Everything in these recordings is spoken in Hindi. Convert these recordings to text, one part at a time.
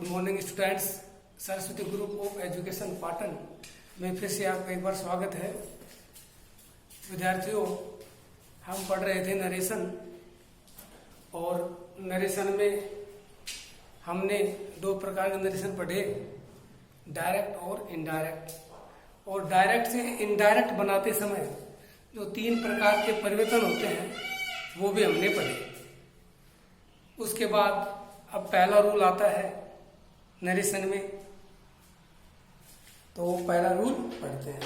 Good morning students. Saraswati group of education Patan में फिर से आपका एक बार स्वागत है। विद्यार्थियों, हम पढ़ रहे थे नरेशन, और नरेशन में हमने दो प्रकार के नरेशन पढ़े, डायरेक्ट और इनडायरेक्ट। और डायरेक्ट से इनडायरेक्ट बनाते समय जो तीन प्रकार के परिवर्तन होते हैं वो भी हमने पढ़े। उसके बाद अब पहला रूल आता है नरेशन में, तो पहला रूल पढ़ते हैं।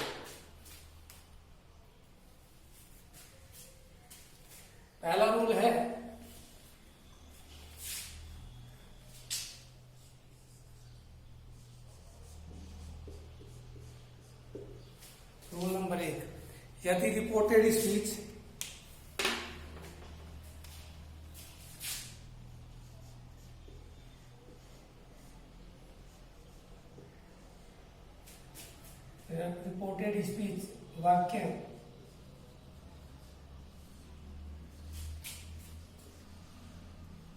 पहला रूल है रूल नंबर 1, यदि रिपोर्टेड स्पीच वाक्य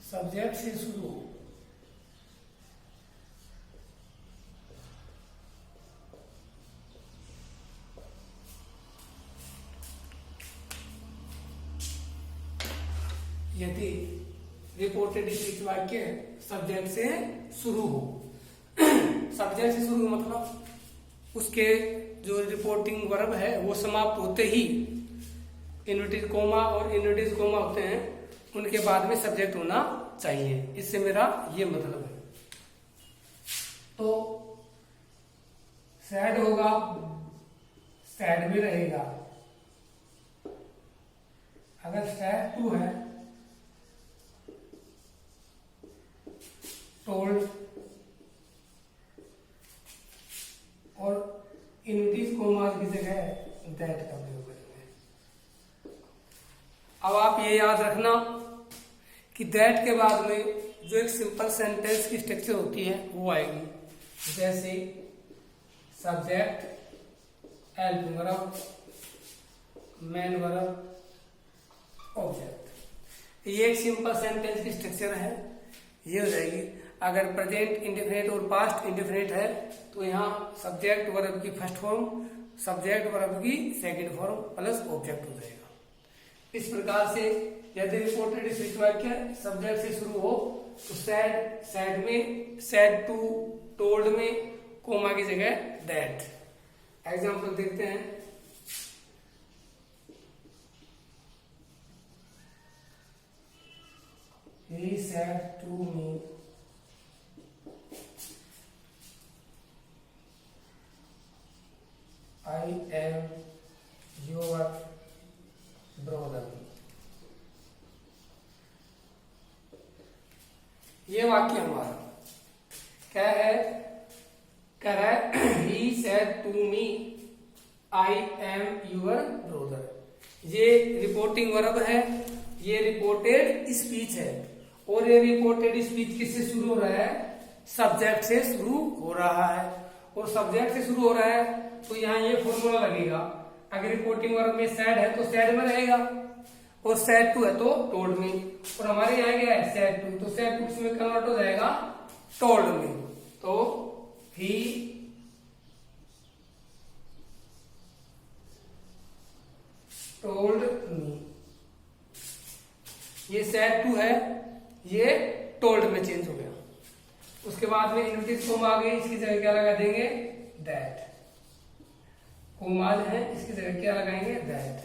सब्जेक्ट से शुरू हो, यदि रिपोर्टेड स्पीच वाक्य सब्जेक्ट से शुरू हो। सब्जेक्ट से शुरू मतलब उसके जो रिपोर्टिंग वर्ब है वो समाप्त होते ही इन्वर्टेड कोमा और इन्वर्टेड कोमा होते हैं, उनके बाद में सब्जेक्ट होना चाहिए। इससे मेरा ये मतलब है। तो सैड होगा, सैड भी रहेगा। अगर सैड टू है, टोल्ड, और इन्वर्टेड कोमास की जगह दैट का प्रयोग करेंगे। अब आप ये याद रखना कि दैट के बाद में जो एक सिंपल सेंटेंस की स्ट्रक्चर होती है वो आएगी, जैसे subject, helping verb, main verb, object. ये एक सिंपल सेंटेंस की स्ट्रक्चर है, ये हो जाएगी। अगर प्रेजेंट इंडेफिनिट और पास्ट इंडेफिनिट है तो यहाँ सब्जेक्ट वर्ब की फर्स्ट फॉर्म, सब्जेक्ट वर्ब की सेकंड फॉर्म प्लस ऑब्जेक्ट हो जाएगा। इस प्रकार से यदि रिपोर्टेड स्पीच वाक्य सब्जेक्ट से शुरू हो तो सैड, सैड में, सैड टू, टोल्ड में कोमा की जगह दैट। एग्जाम्पल देखते हैं। He said to me, I am your brother। ये वाक्य हमारा क्या है? कह रहा है He said to me, I am your brother। ये रिपोर्टिंग वर्ब है, ये रिपोर्टेड स्पीच है, और ये रिपोर्टेड स्पीच किससे शुरू हो रहा है? सब्जेक्ट से शुरू हो रहा है। और सब्जेक्ट से शुरू हो रहा है तो यहाँ ये फॉर्मूला लगेगा। अगर रिपोर्टिंग वर्ब में सैड है तो सैड में रहेगा, और सैड टू है तो टोल्ड में, और हमारे यहाँ क्या है? सैड टू, तो सैड टू इसमें कन्वर्ट हो जाएगा टोल्ड में। तो ही टोल्ड मी, ये सैड टू है, ये टोल्ड में चेंज हो गया। उसके बाद में इन्वर्टेड कोमा आ गई, इसकी जगह क्या लगा देंगे? दैट। कोमाज है, इसकी जगह क्या लगाएंगे? दैट।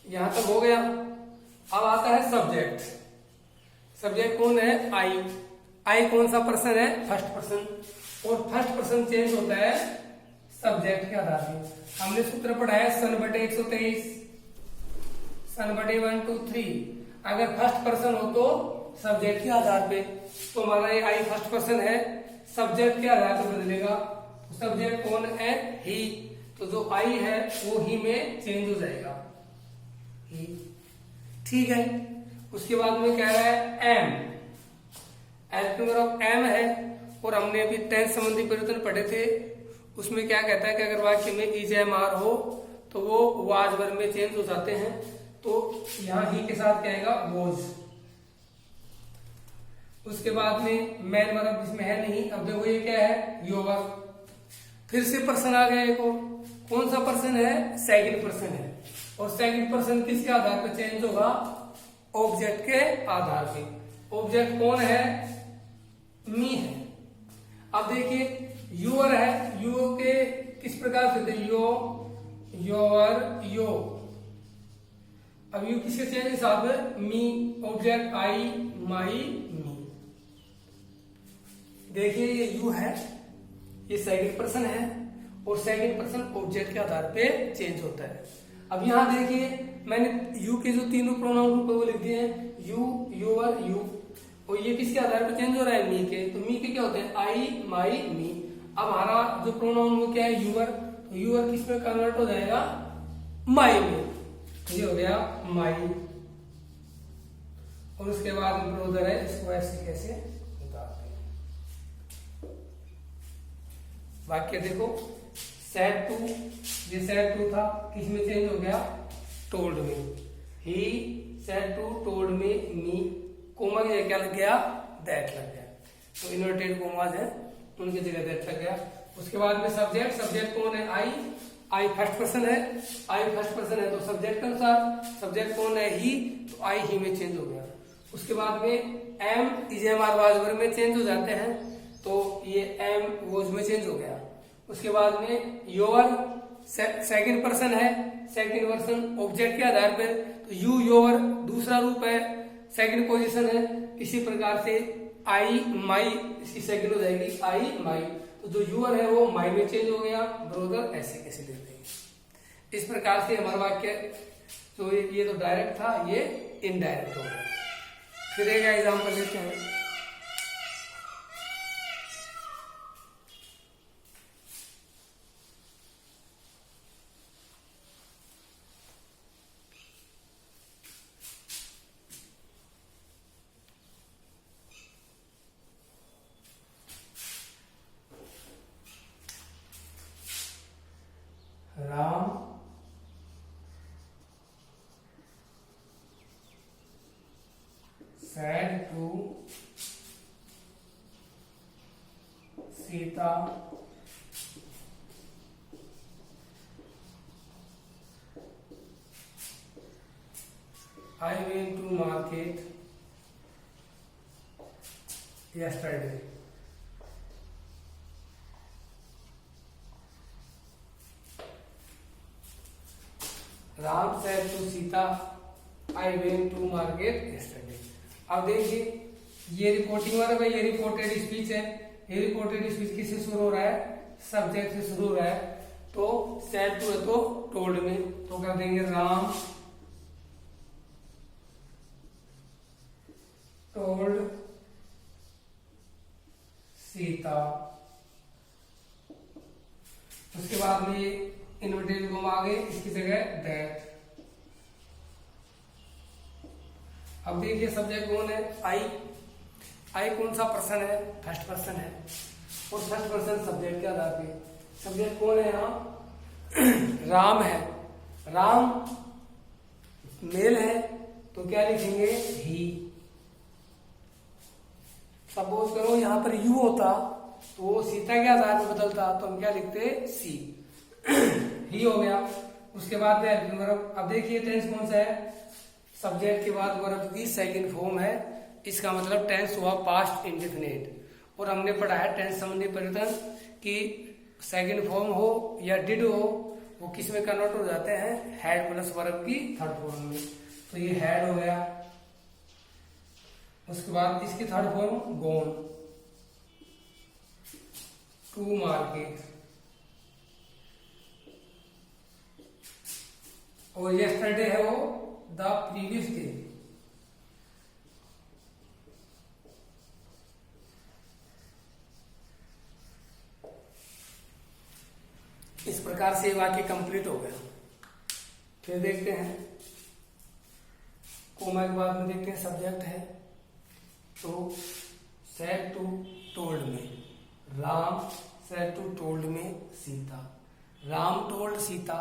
यहां तक हो गया। अब आता है सब्जेक्ट। सब्जेक्ट कौन है? आई। आई कौन सा पर्सन है? फर्स्ट पर्सन, और फर्स्ट पर्सन चेंज होता है सब्जेक्ट के आधार पर। हमने सूत्र पढ़ा है सन बटे 123, सन बटे 1 2 3। अगर फर्स्ट पर्सन हो तो सब्जेक्ट के आधार पे, तो हमारा ये आई फर्स्ट पर्सन है, सब्जेक्ट के आधार पर बदलेगा। सब्जेक्ट कौन है? ही। तो जो आई है वो ही में चेंज हो जाएगा, ही। ठीक है। उसके बाद में कह रहा है एम, हेल्पिंग वर्ब एम है, और हमने अभी टेंस संबंधी परिवर्तन पढ़े थे। उसमें क्या कहता है कि अगर वाक्य में इज एम आर हो तो वो वाज वर्ब में चेंज हो जाते हैं। तो यहां ही के साथ क्या आएगा? वॉज। उसके बाद में मैन मतलब इसमें है नहीं। अब देखो ये क्या है, योवर। फिर से पर्सन आ गया एक और। कौन सा पर्सन है, सेकंड पर्सन है। और सेकंड पर्सन किसके आधार पर चेंज होगा, ऑब्जेक्ट के आधार पे। ऑब्जेक्ट कौन है, मी है। अब देखिए यूअर है, यू के किस प्रकार से थे, यो, योर, यो। अब यू किसके चेंज हिसाब में, मी, ऑब्जेक्ट आई, माई, मी। देखिए ये यू है, ये सेकंड पर्सन है, और सेकंड पर्सन ऑब्जेक्ट के आधार पे चेंज होता है। अब यहां देखिए मैंने यू के जो तीनों प्रोनाउन रूप है वो लिख दिए हैं, यू, योर, यू। और ये किसके आधार पे चेंज हो रहा है, मी के। तो मी के क्या होते हैं, आई, माई, मी। अब हमारा जो प्रोनाउन वो क्या है, यूअर। तो यूअर किस में कन्वर्ट हो जाएगा, माई में। ये हो गया माई। और उसके बाद ब्रोदर है, इसको ऐसे कैसे उतारते हैं। वाक्य देखो, सेड टू, ये सेड टू था, किस में चेंज हो गया, टोल्ड में। ही सेड टू टोल्ड में मी, कोमा की जगह क्या लग गया, दैट लग गया। तो इन्वर्टेड कोमाज है, उनकी जगह दैट लग गया। उसके बाद में सब्जेक्ट, सब्जेक्ट कौन है, आई। आई फर्स्ट पर्सन है, आई फर्स्ट पर्सन है तो सब्जेक्ट के अनुसार सब्जेक्ट कौन है, ही। तो आई ही में चेंज हो गया। उसके बाद में am, is, am, are, was, were में चेंज हो जाते हैं, तो ये एम वोज में चेंज हो गया। उसके बाद में योर सेकंड पर्सन है, सेकंड पर्सन ऑब्जेक्ट के आधार पर, तो यू, योर दूसरा रूप है, सेकंड पोजीशन है। इसी प्रकार से आई, माई, इसकी सेकंड हो जाएगी आई, माई। तो जो यूअर है वो माई में चेंज हो गया, ब्रोदर ऐसे कैसे लेते हैं। इस प्रकार से हमारा वाक्य, तो ये तो डायरेक्ट था, ये इनडायरेक्ट हो गया। फिर एक एग्जाम्पल लेते हैं। Ram said to Sita, I went to market yesterday. Ram said to Sita, I went to market yesterday. अब देखिए ये रिपोर्टिंग वाला भाई, ये रिपोर्टेड स्पीच है। ये रिपोर्टेड स्पीच किससे शुरू हो रहा है, सब्जेक्ट से शुरू हो रहा है। तो सेड टू है तो टोल्ड में, तो कर देंगे राम टोल्ड सीता। उसके बाद में इन्वर्टेड कॉमा आ गए, इसकी जगह दैट। अब देखिए सब्जेक्ट कौन है, आई। आई कौन सा पर्सन है, फर्स्ट पर्सन है, और फर्स्ट पर्सन सब्जेक्ट के आधार पे। सब्जेक्ट कौन है यहाँ, राम है। राम मेल है तो क्या लिखेंगे, ही। सपोज करो यहाँ पर यू होता तो वो सीता के आधार पे बदलता, तो हम क्या लिखते, सी। ही हो गया। उसके बाद में वर्ब। अब देखिए टेंस कौन सा है, सब्जेक्ट के बाद वर्ब की सेकंड फॉर्म है। इसका मतलब टेंस हुआ पास्ट इंडेफिनिट। और हमने पढ़ा है टेंस संबंधी परिवर्तन कि सेकंड फॉर्म हो या डिड हो, वो किस में कन्वर्ट हो जाते हैं, हैड प्लस वर्ब की थर्ड फॉर्म में। तो ये हैड हो गया। उसके बाद इसकी third form gone to market. और यस्टरडे है वो द प्रीवियस डे। इस प्रकार से वाक्य कंप्लीट हो गया। फिर देखते हैं कोमा के बाद में देखते हैं सब्जेक्ट है, तो सेड टू टोल्ड में राम, सेड टू टोल्ड में सीता। राम टोल्ड सीता,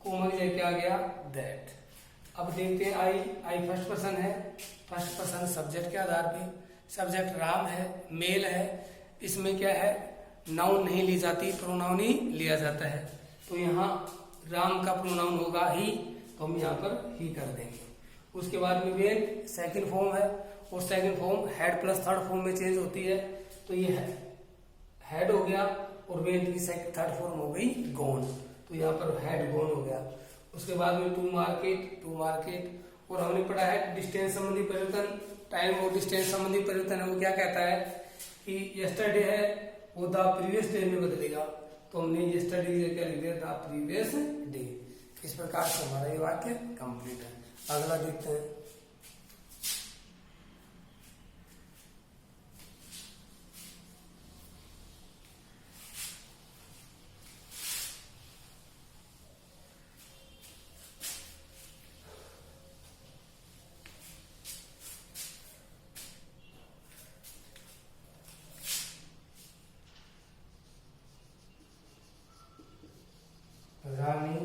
कोमा की जगह क्या आ गया, दैट। अब देखते हैं आई। आई फर्स्ट पर्सन है, फर्स्ट पर्सन सब्जेक्ट के आधार पे। सब्जेक्ट राम है, मेल है, इसमें क्या है, नाउन नहीं ली जाती, प्रोनाउन ही लिया जाता है। तो यहाँ राम का प्रोनाउन होगा ही, तो हम यहाँ पर ही कर देंगे। उसके बाद में वेंट सेकंड फॉर्म है, और second form head plus third form में चेंज होती है। तो ये है हेड हो गया, और वेंट की थर्ड फॉर्म हो गई गॉन, तो यहाँ पर हेड गॉन हो गया। उसके बाद में टू मार्केट, और हमने पढ़ा है डिस्टेंस संबंधी परिवर्तन, टाइम और डिस्टेंस संबंधी परिवर्तन है वो क्या कहता है कि यस्टरडे है वो द प्रीवियस डे में बदलेगा, तो हमने यस्टरडे की जगह लिख दिया द प्रीवियस डे। इस प्रकार से हमारा ये वाक्य कंप्लीट है। अगला देखते हैं। रानी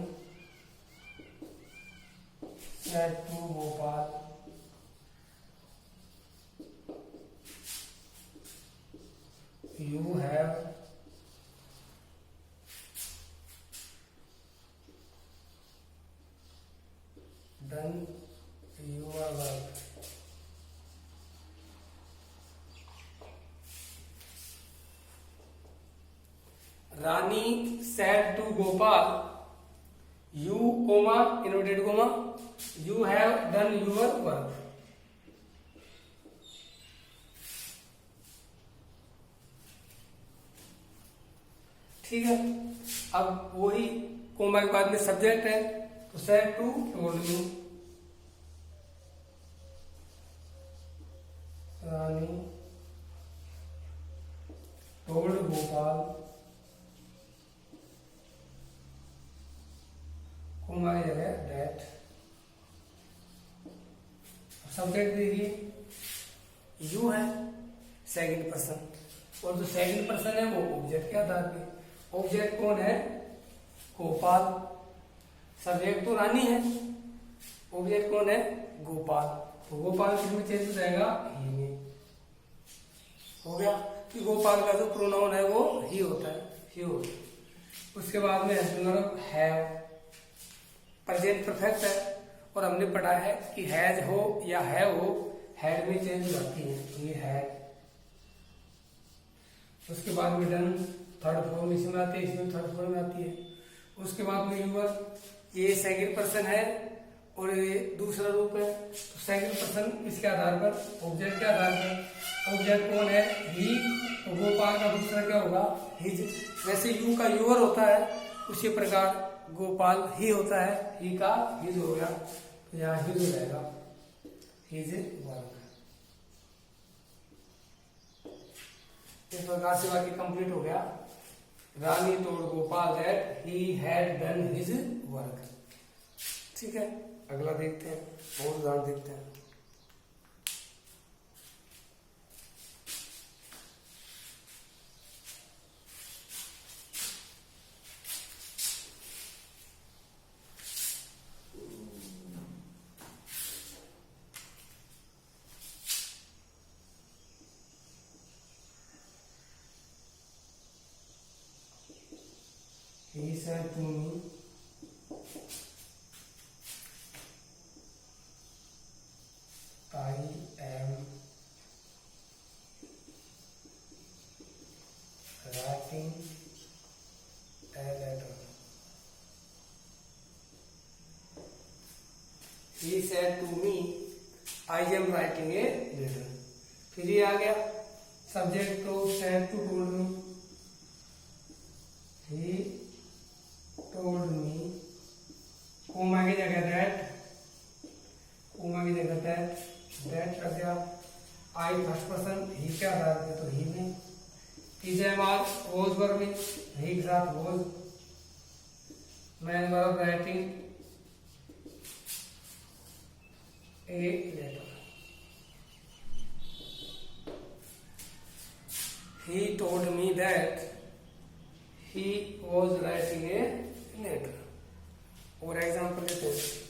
said to Gopal, you have done your work. Rani said to Gopal, you, comma, inverted comma, you have done your work. ठीक है, अब वही कोमा के बाद में सब्जेक्ट है, तो said to told me, Rani told Gopal, comma की जगह दैट। सब्जेक्ट देखिए यू है सेकंड पर्सन, और जो सेकंड पर्सन है वो ऑब्जेक्ट के आधार पे। ऑब्जेक्ट कौन है, गोपाल, सब्जेक्ट तो रानी है, ऑब्जेक्ट कौन है, गोपाल, तो गोपाल किसमें चेंज हो जाएगा, ही में। हो गया कि गोपाल का जो प्रोनाउन है वो ही होता है, ही होता है। उसके बाद में हैव, प्रेजेंट परफेक्ट है, और हमने पढ़ा है कि हैज हो या हैव हो, हैड में चेंज हो जाती है, तो ये हैड। उसके बाद में डन, थर्ड फॉर्म इसमें आती है, इसमें थर्ड फॉर्म में आती है। उसके बाद में यूवर, ये सेकंड पर्सन है और ये दूसरा रूप है, तो सेकंड पर्सन इसके आधार पर, ऑब्जेक्ट के आधार पर। ऑब्जेक्ट कौन है, ही, तो गोपाल का दूसरा क्या होगा, हिज। वैसे यू का यूवर होता है, उसी प्रकार गोपाल ही होता है, ही का हिज हो गया, तो यहाँ हिज हो जाएगा, हिज वर्क। इस प्रकार से वाक्य कंप्लीट हो गया। Rani told Gopal that he had done his work. ठीक है, अगला देखते हैं, और उदाहरण देखते हैं। He said to me, I am writing a letter. He said to me, I am writing a letter. फिर ये आ गया सब्जेक्ट, तो said to told me, he told me, comma की जगह दैट, कोमा की जगह दैट लग गया। आई फर्स्ट पर्सन, ही के आधार पे, तो ही में। Is am are was verb में, ही के साथ was. Main verb writing a letter. He told me that he was writing a letter। और एग्जाम्पल लेते हैं।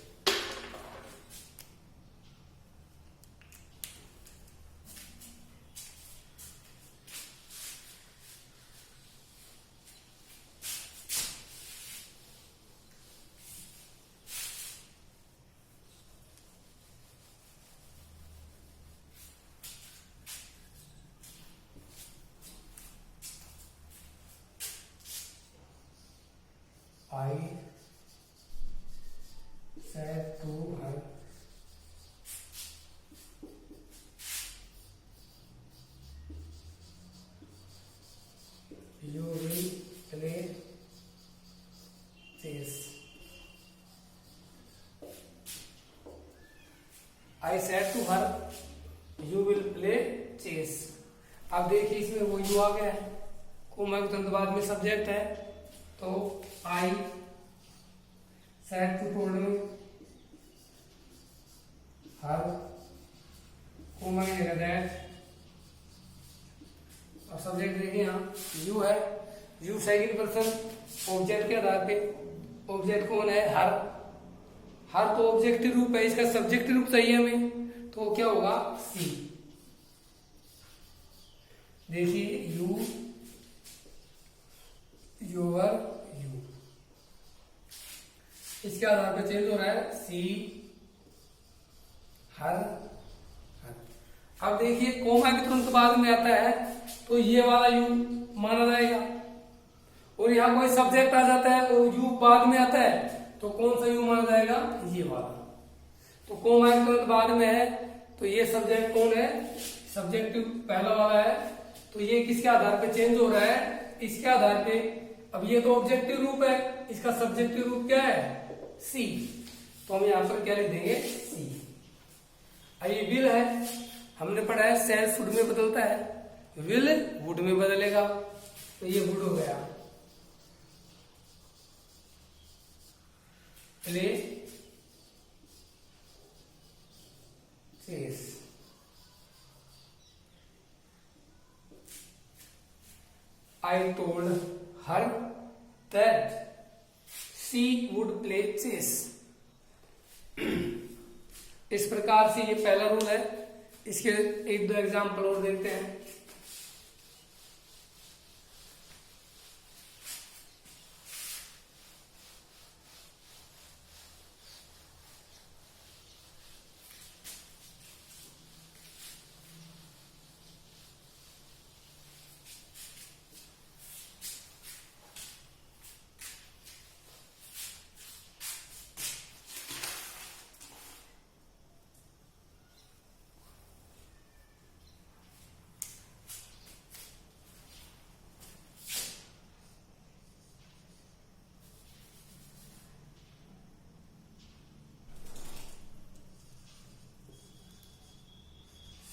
I said to her you will play chess. अब देखिए इसमें वो यू आ गया है, कोमा के तुरंत बाद में सब्जेक्ट है, तो I said to told me her, comma की जगह दैट। अब सब्जेक्ट देखिए यहाँ यू है, यू सेकंड पर्सन ऑब्जेक्ट के आधार पे, ऑब्जेक्ट कौन है हर, हर तो ऑब्जेक्टिव रूप है, इसका सब्जेक्टिव रूप चाहिए हमें, तो क्या होगा सी। देखिए यू, योर, यू, इसके आधार पे चेंज हो रहा है सी, हर, हर। अब देखिए कोमा के तुरंत बाद में आता है तो ये वाला यू माना जाएगा, और यहाँ कोई सब्जेक्ट आ जाता है और यू बाद में आता है तो कौन सा यू माना जाएगा, ये वाला। तो कोमा के तुरंत बाद में है तो ये सब्जेक्ट कौन है, सब्जेक्टिव पहला वाला है, तो ये किसके आधार पे चेंज हो रहा है, इसके आधार पे। अब ये तो ऑब्जेक्टिव रूप है, इसका सब्जेक्टिव रूप क्या है सी, तो हम यहां पर क्या लिख देंगे सी। अब ये विल है, हमने पढ़ा है शैल शुड में बदलता है, विल वुड में बदलेगा, तो ये वुड हो गया। Play chess, I told her that she would play chess. इस प्रकार से ये पहला रूल है, इसके एक दो एग्जाम्पल और देखते हैं।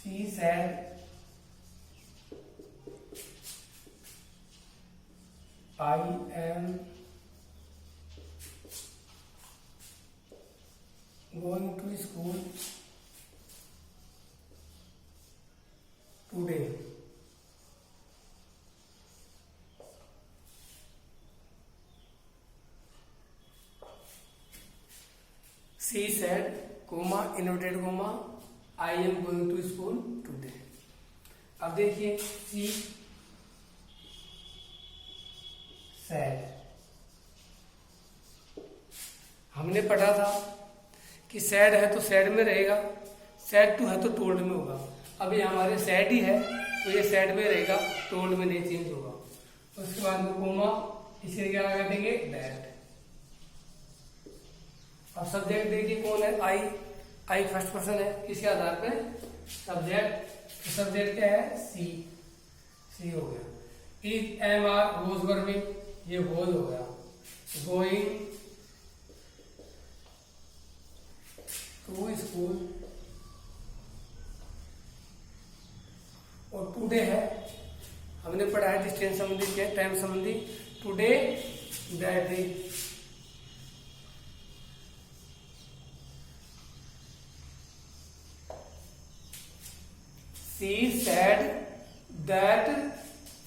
She said, I am going to school today. She said, comma, inverted comma, I am going to school today. अब देखिए she said, हमने पढ़ा था कि सैड है तो सैड में रहेगा, सैड टू है तो टोल्ड में होगा। अब ये हमारे सैड ही है तो ये सैड में रहेगा, टोल्ड में नहीं चेंज होगा। उसके बाद में कोमा, इसे क्या लगा देंगे दैट। अब सब्जेक्ट देखिए कौन है आई, आई फर्स्ट पर्सन है, किसके आधार पे सब्जेक्ट, तो सब्जेक्ट क्या है सी, सी हो गया। इज एम आर गोज वर्बिंग, ये गोज हो गया। गोइंग टू स्कूल, और टुडे है, हमने पढ़ा है डिस्टेंस संबंधी क्या है, टाइम संबंधी, today that day. She said that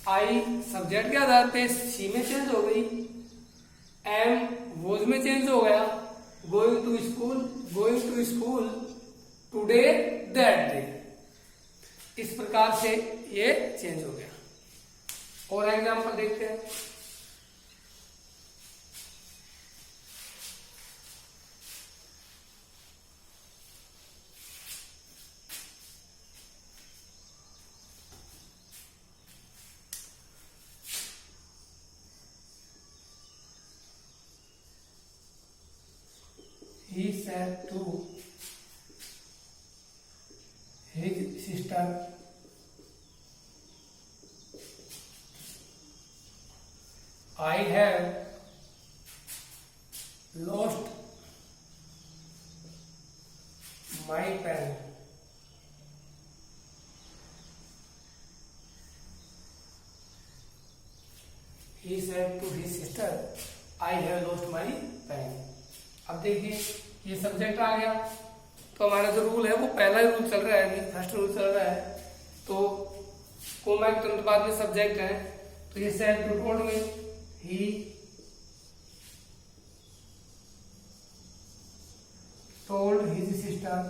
I subject के आधार पे सी में चेंज हो गई, एम वोज में चेंज हो गया, going to school today that day. इस प्रकार से ये चेंज हो गया। और एग्जाम्पल देखते हैं। He said to his sister, I have lost my pen. He said to his sister, I have lost my pen. अब देखिए ये सब्जेक्ट आ गया, तो हमारा जो रूल है वो पहला ही रूल चल रहा है, फर्स्ट रूल चल रहा है। तो कोमा के तुरंत बाद में सब्जेक्ट है, तो ये सेड टू टोल्ड में, he told his sister,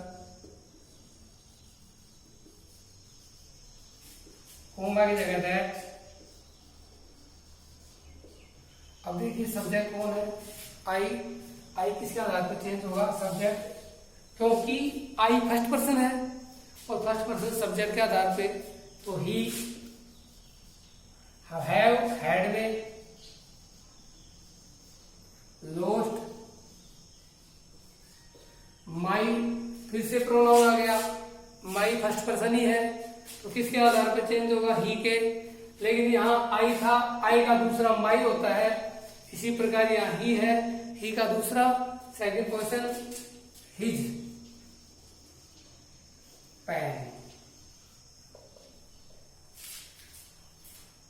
comma की जगह दैट। अब देखिए सब्जेक्ट कौन है, आई। आई किसके आधार पर चेंज होगा, सब्जेक्ट, क्योंकि आई फर्स्ट पर्सन है और फर्स्ट पर्सन सब्जेक्ट के आधार पे। तो ही हैव हैड में लोस्ट माई, फिर से प्रोनाउन आ गया, माई फर्स्ट पर्सन ही है तो किसके आधार पर चेंज होगा, ही के। लेकिन यहाँ आई था, आई का दूसरा माई होता है, इसी प्रकार यहाँ ही है, ही का दूसरा second person his pen.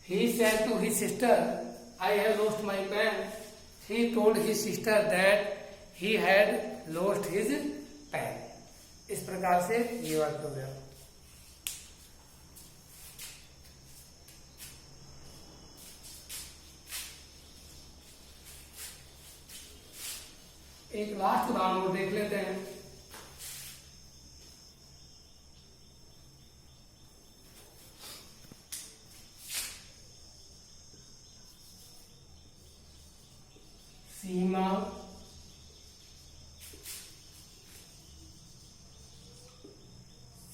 He said to his sister, I have lost my pen. He told his sister that he had lost his pen. इस प्रकार से ये वाक्य हो गया। एक लास्ट उदाहरण को देख लेते हैं। सीमा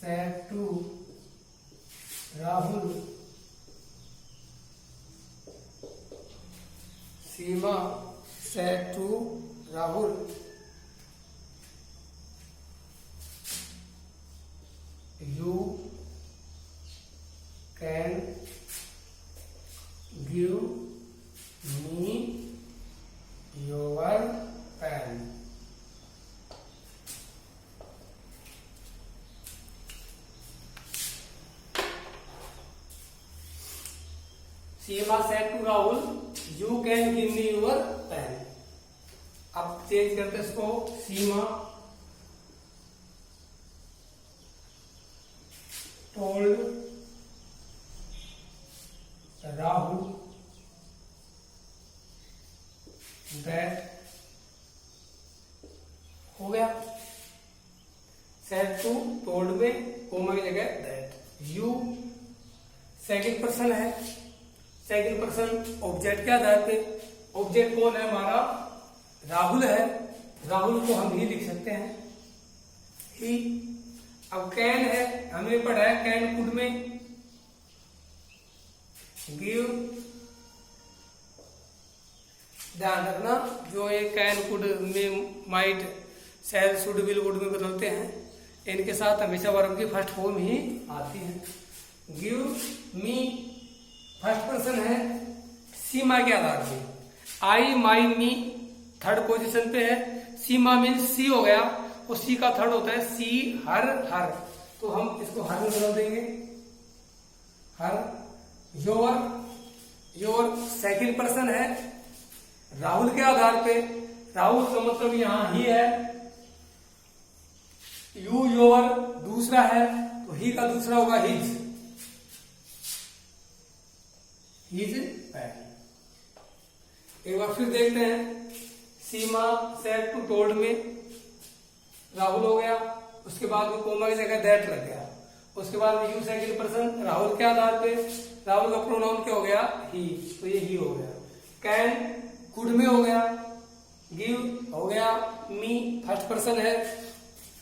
said to Rahul, Seema said to Rahul, you can give me your pen. Seema said to Rahul, you can give me your pen. अब चेंज करते इसको, सीमा टोल्ड राहुल दैट, हो गया। सेड टू टोल्ड में कोमा की जगह दैट। यू सेकंड पर्सन है, सेकंड पर्सन ऑब्जेक्ट के आधार पे। ऑब्जेक्ट कौन है हमारा, राहुल है, राहुल को हम ही लिख सकते हैं, ही। अब कैन है, हमने पढ़ा है कैन कुड में गिव, ध्यान रखना जो ये can could may might shall should will would में बदलते हैं, इनके साथ हमेशा वर्ब की फर्स्ट फॉर्म ही आती है। गिव मी फर्स्ट पर्सन है, सीमा के आधार पे। आई माई मी थर्ड पोजीशन पे है, सीमा मीन्स सी हो गया, और सी का थर्ड होता है सी हर हर, तो हम इसको हर में बदल देंगे, हर। योर, योर सेकंड पर्सन है, राहुल के आधार पे। राहुल का मतलब यहां ही है, यू योर दूसरा है, तो ही का दूसरा होगा हिज, हिज पेन। एक बार फिर देखते हैं, सीमा सेड टू टोल्ड में राहुल हो गया, उसके बाद में कोमा की जगह दैट लग गया, उसके बाद में यू सेकंड पर्सन राहुल के आधार पे, राहुल का प्रोनाउन क्या हो गया, ही, तो ये ही हो गया। कैन कुड में हो गया, गिव हो गया, मी फर्स्ट पर्सन है,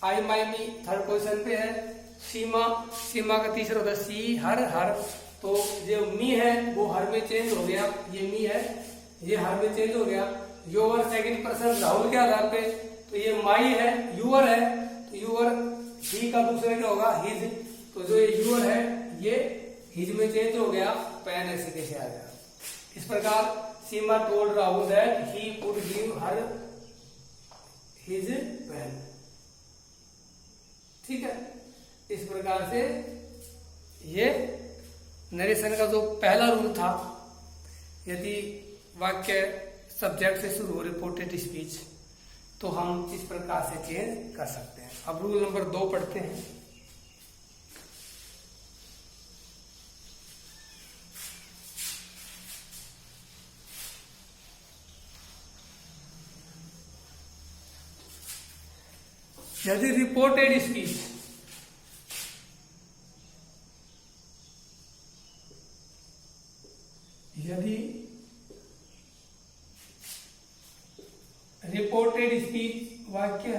आई माई मी थर्ड पोजीशन पे है, सीमा, सीमा का तीसरा होता है सी हर हर, तो जो मी है वो हर में चेंज हो गया, ये मी है, ये हर में चेंज हो गया। योर सेकंड पर्सन राहुल के आधार पे, तो ये माई है, यूअर है, तो यूअर ही का दूसरा क्या होगा, हिज, तो जो ये यूअर है ये हिज में चेंज हो गया, पेन ऐसे कैसे आ गया। इस प्रकार Seema told Rahul that he could give her his pen. ठीक है, इस प्रकार से ये नरेशन का जो पहला रूल था, यदि वाक्य सब्जेक्ट से शुरू हो रिपोर्टेड स्पीच, तो हम इस प्रकार से चेंज कर सकते हैं। अब रूल नंबर 2 पढ़ते हैं। यदि रिपोर्टेड स्पीच वाक्य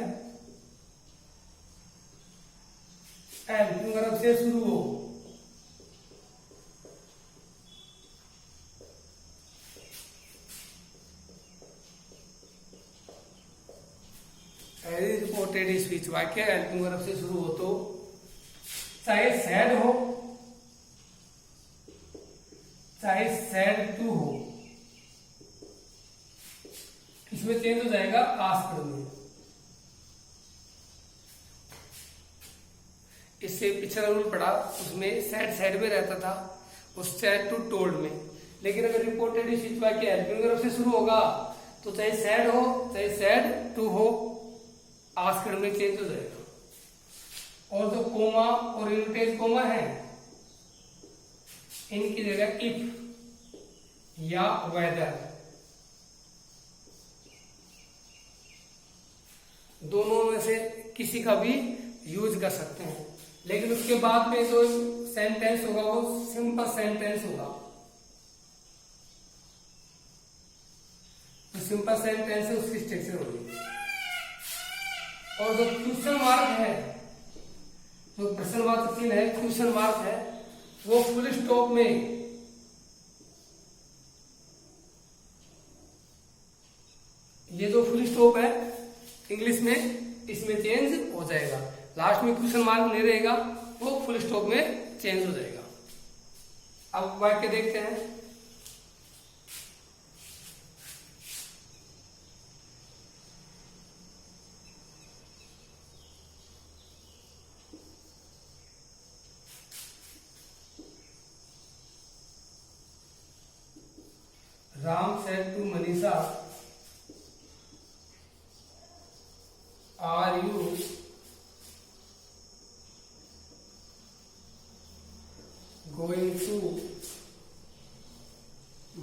एल्प से शुरू हो, रिपोर्टेड स्पीच वाक्य हेल्पिंग से शुरू हो, तो चाहे सैड हो चाहे सैड टू हो, इसमें चेंज हो जाएगा आस्क्ड में। इससे पिछला रूल पढ़ा, उसमें सैड में रहता था, उस सैड टू टोल्ड में। लेकिन अगर रिपोर्टेड स्पीच वाक्य हेल्पिंग से शुरू होगा तो चाहे सैड हो चाहे सैड टू हो, आस्क्ड में चेंज हो जाएगा। और जो कोमा और इनविटेड कोमा है, इनकी जगह इफ या वेदर दोनों में से किसी का भी यूज कर सकते हैं। लेकिन उसके बाद में जो सेंटेंस होगा वो सिंपल सेंटेंस होगा। तो सिंपल सेंटेंस है, उसकी स्ट्रक्चर होगी। और जो क्वेश्चन मार्क है, जो प्रश्नवाचक चिन्ह है, क्वेश्चन मार्क है, वो फुल स्टॉप में ये जो फुल स्टॉप है इंग्लिश में, इसमें चेंज हो जाएगा। लास्ट में क्वेश्चन मार्क नहीं रहेगा, वो फुल स्टॉप में चेंज हो जाएगा। अब वाक्य देखते हैं। Ram said to Manisha, "Are you going to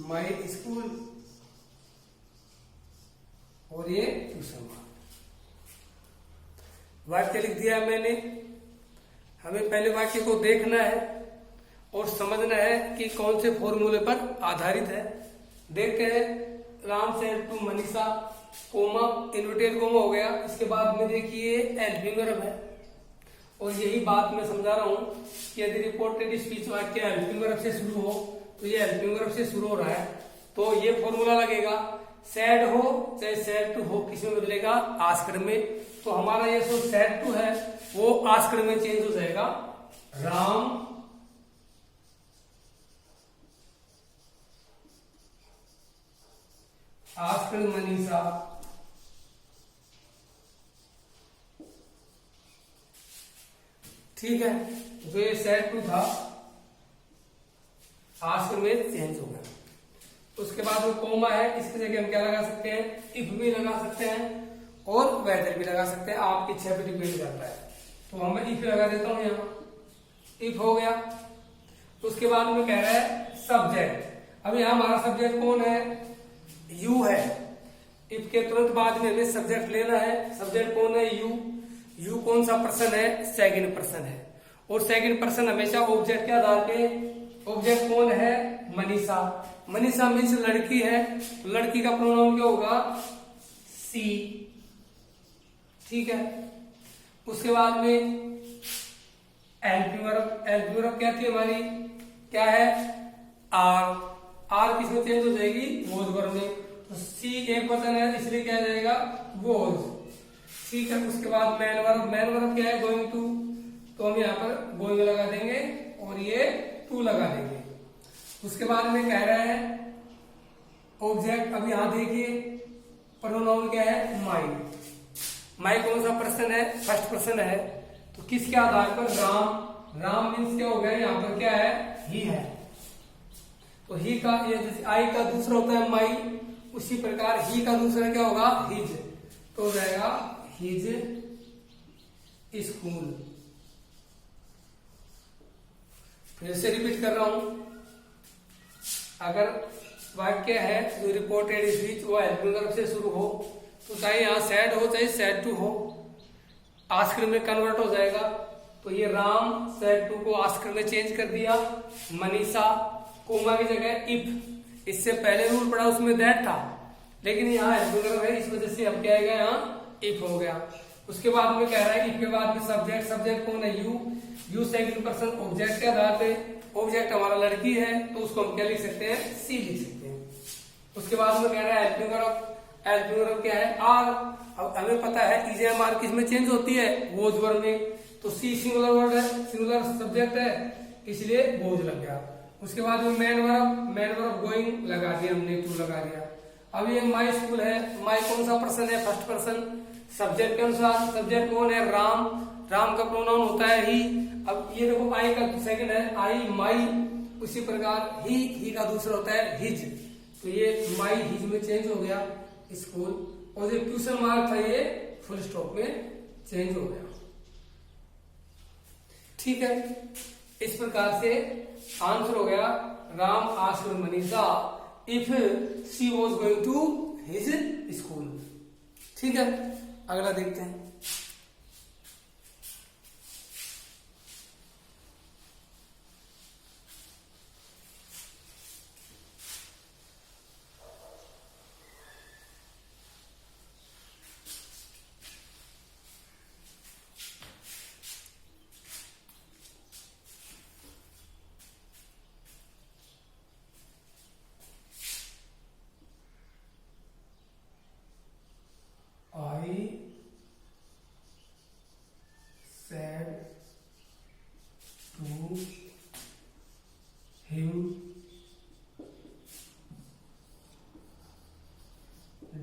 my school?" और ये क्वेश्चन मार्क। वाक्य लिख दिया मैंने। हमें पहले वाक्य को देखना है और समझना है कि कौन से फॉर्मूले पर आधारित है। देखते हैं, Ram said to Manisha, comma inverted comma हो गया। इसके बाद में देखिए हेल्पिंग वर्ब है, और यही बात मैं समझा रहा हूं कि यदि रिपोर्टेड स्पीच वाक्य हेल्पिंग वर्ब से शुरू हो, तो ये हेल्पिंग वर्ब से शुरू हो रहा है, तो ये फॉर्मूला लगेगा। सैड हो चाहे सैड टू हो, किसी में बदलेगा आस्क्ड में। तो हमारा ये जो सैड टू है वो आस्क्ड में चेंज हो जाएगा। राम आस्क्ड मनीषा ठीक है। जो ये सैड टू था आस्क्ड में चेंज हो गया। उसके बाद वो कोमा है, इसकी जगह हम क्या लगा सकते हैं, इफ भी लगा सकते हैं और वेदर भी लगा सकते हैं, आपकी इच्छा पे डिपेंड करता है। तो हम इफ लगा देता हूं यहां, इफ हो गया। उसके बाद में कह रहा है सब्जेक्ट। अब यहां हमारा सब्जेक्ट कौन है, यू है। इफ के तुरंत बाद में हमें सब्जेक्ट लेना है। सब्जेक्ट कौन है, यू। यू कौन सा पर्सन है, सेकंड पर्सन है। और सेकंड पर्सन हमेशा ऑब्जेक्ट के आधार पे, ऑब्जेक्ट कौन है, मनीषा। मनीषा मीन्स लड़की है, तो लड़की का प्रोनाउन क्या होगा, सी। ठीक है। उसके बाद में हेल्पिंग वर्ब। हेल्पिंग वर्ब क्या थी हमारी, क्या है, आर। आर किस में चेंज हो जाएगी, वॉज वर्ब में। तो सी एक पर्सन है, इसलिए क्या जाएगा, वॉज। ठीक है। उसके बाद मैन वर्ब। मैन वर्ब क्या है, गोइंग टू। तो हम यहाँ पर गोइंग लगा देंगे और ये टू लगा देंगे। उसके बाद में कह रहा है ऑब्जेक्ट। अब यहां देखिए प्रोनाउन क्या है, माई। माई कौन सा पर्सन है, फर्स्ट पर्सन है, तो किसके आधार पर? राम। राम मीन्स क्या हो गया, यहाँ पर क्या है? ही है। तो ही का, ये जैसे आई का दूसरा होता है माई, उसी प्रकार ही का दूसरा क्या होगा? हिज। तो हो जाएगा हिज स्कूल। फिर से रिपीट कर रहा हूं, अगर वाक्य है जो रिपोर्टेड स्पीच वो हेल्पिंग वर्ब से शुरू हो, तो चाहे यहाँ सैड हो चाहे सैड टू हो, आस्कर में कन्वर्ट हो जाएगा। तो ये राम सैड टू को आस्कर में चेंज कर दिया। मनीषा कोमा की जगह इफ, इससे पहले रूल पड़ा उसमें दैट था, लेकिन यहाँ हेल्पिंग वर्ब है, इस वजह से अब क्या आएगा? यहाँ इफ हो गया। उसके बाद में कह रहा है इफ के बाद में सब्जेक्ट। सब्जेक्ट कौन है? You. You second person object के आधार पे, ऑब्जेक्ट हमारा लड़की है तो उसको हम क्या लिख सकते हैं? सी लिख सकते हैं। उसके बाद में कह रहा है हेल्पिंग वर्ब। हेल्पिंग वर्ब क्या है? आर। अब हमें पता है इजेएमआर किस में चेंज होती है? वोज वर्ब में। तो सी सिंगुलर वर्ड है, सिंगुलर सब्जेक्ट है, इसलिए वोज लग गया। उसके बाद में man verb. Man verb going लगा दिया हमने, टू लगा दिया। अब ये माई स्कूल है, माई कौन सा पर्सन है? First person. सब्जेक्ट के अनुसार सब्जेक्ट कौन है? राम। राम का प्रोनाउन होता है ही। अब ये देखो आई का सेकंड है आई माई, उसी प्रकार ही का दूसरा होता है हिज। तो ये माई हिज में चेंज हो गया स्कूल, और जो क्वेश्चन मार्क था ये फुल स्टॉप में चेंज हो गया। ठीक है, इस प्रकार से आंसर हो गया Ram asked Manisha if she was going to his school. ठीक है, अगला देखते हैं।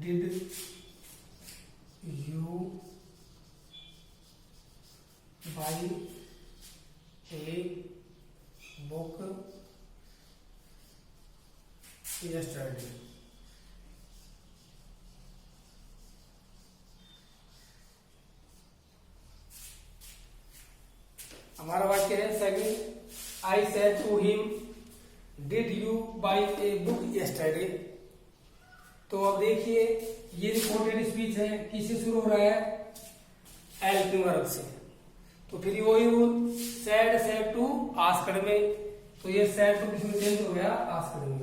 Did you buy a book yesterday? हमारा वाक्य है second, I said to him did you buy a book yesterday. तो अब देखिए ये रिपोर्टेड स्पीच है, किससे शुरू हो रहा है? हेल्पिंग वर्ब से। तो फिर वही rule, said said to asked में। तो ये सैड टू किसमें चेंज हो गया? आस्क्ड में।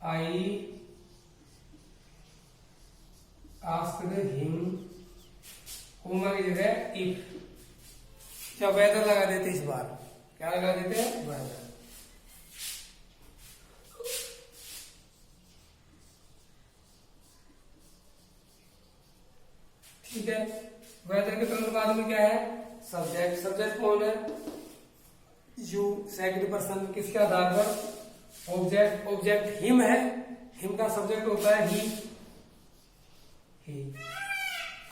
आई आस्क्ड हिम, कोमा की जगह इफ। क्या वेदर लगा देते इस बार? क्या लगा देते हैं? वेदर। ठीक है, वेदर के तुरंत बाद में क्या है? सब्जेक्ट। सब्जेक्ट कौन है? यू सेकंड पर्सन, किसके आधार पर? ऑब्जेक्ट। ऑब्जेक्ट हिम है, हिम का सब्जेक्ट होता है ही।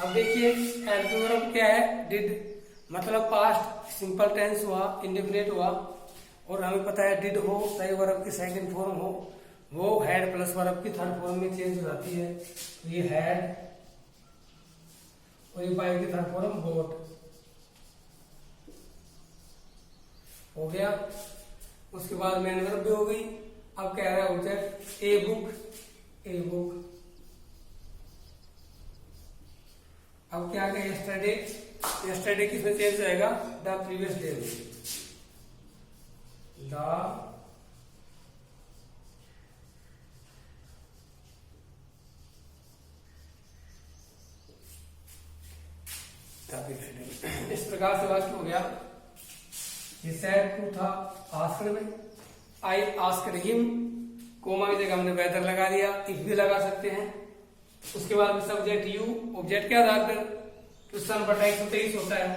अब देखिए हेल्पिंग वर्ब क्या है? डिड, मतलब पास्ट सिंपल टेंस हुआ, इंडेफिनिट हुआ, और हमें पता है डिड हो चाहे वर्ब की सेकंड फॉर्म हो, वो हैड प्लस वर्ब की थर्ड फॉर्म में चेंज हो जाती है। तो ये हैड और ये बाई की थर्ड फॉर्म बोट हो गया। उसके बाद मेन वर्ब भी हो गई। अब कह रहा है object a book, a book. अब क्या कहें? यस्टरडे। यस्टरडे किसमें चेंज हो जाएगा? द प्रीवियस डे में। इस प्रकार से वाक्य हो गया। ये सैड टू था आस्क्ड में, आई आस्क्ड हिम, कोमा की जगह हमने वेदर लगा दिया, इफ भी लगा सकते हैं। उसके बाद में सब्जेक्ट यू, ऑब्जेक्ट के आधार पर क्वेश्चन बटा 123 होता है।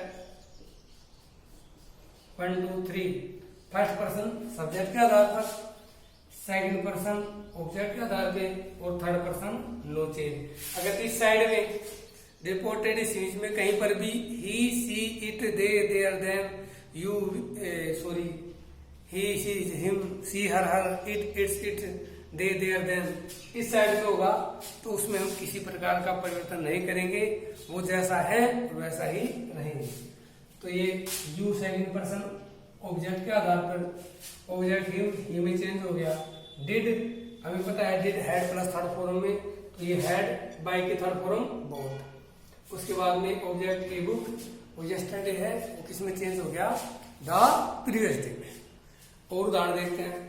1 2 3 फर्स्ट पर्सन सब्जेक्ट के आधार पर, सेकंड पर्सन ऑब्जेक्ट के आधार पे, और थर्ड पर्सन नो चेंज। अगर इस साइड में रिपोर्टेड इस इमेज में कहीं पर भी he she it they their them you sorry he she him she her her it its it they their them इस साइड में होगा तो उसमें हम किसी प्रकार का परिवर्तन नहीं करेंगे, वो जैसा है वैसा ही रहेंगे। तो ये यू सेकंड पर्सन ऑब्जेक्ट के आधार पर ऑब्जेक्ट हिम में चेंज हो गया। डिड हमें पता है did had plus third form में, तो ये हैड बाय के थर्ड फॉर्म बोथ। उसके बाद में ऑब्जेक्ट ए बुक वो यस्टरडे है, वो किस में चेंज हो गया, द प्रीवियस डे में। और उदाहरण देखते हैं।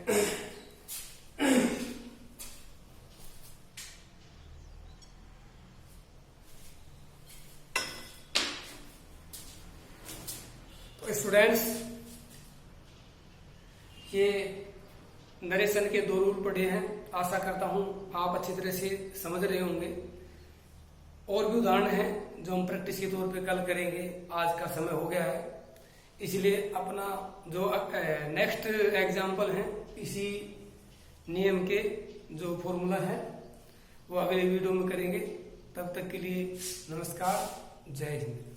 तो स्टूडेंट्स ये नरेशन के 2 रूल पढ़े हैं, आशा करता हूं आप अच्छी तरह से समझ रहे होंगे। और भी उदाहरण हैं जो हम प्रैक्टिस के तौर पे कल करेंगे, आज का समय हो गया है, इसलिए अपना जो नेक्स्ट एग्जाम्पल है इसी नियम के जो फॉर्मूला है वो अगले वीडियो में करेंगे। तब तक के लिए नमस्कार, जय हिंद।